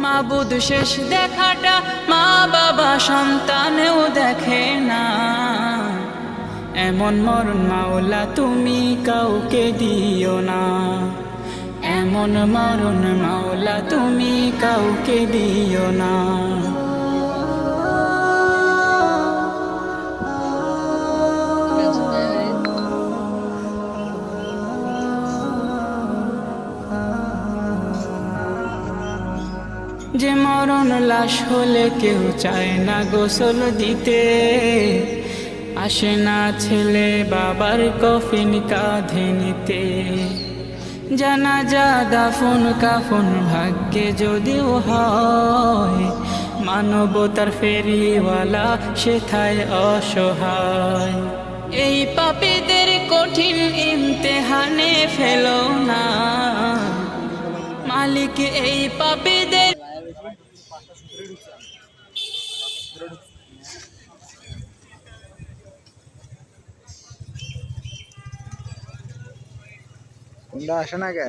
মাবুদ শেষ দেখাটা মা বাবা সন্তানেও দেখে না। এমন মরণ মাওলা তুমি কাউকে দিও না, এমন মরণ মাওলা তুমি কাউকে দিও না। যে মরণ লাশ হলে কেউ চায় না গোসল দিতে, আসে না ছেলে বাবার কফিন কাঁধে নিতে। জানাজা দাফন কাফন ভাগ্যে যদিও হয়, মানবতার ফেরিওয়ালা সেথায় অসহায়। এই পাপীদের কঠিন ইমতেহানে ফেলো না মালিক, এই পাপীদের কোনটা আসে না কে?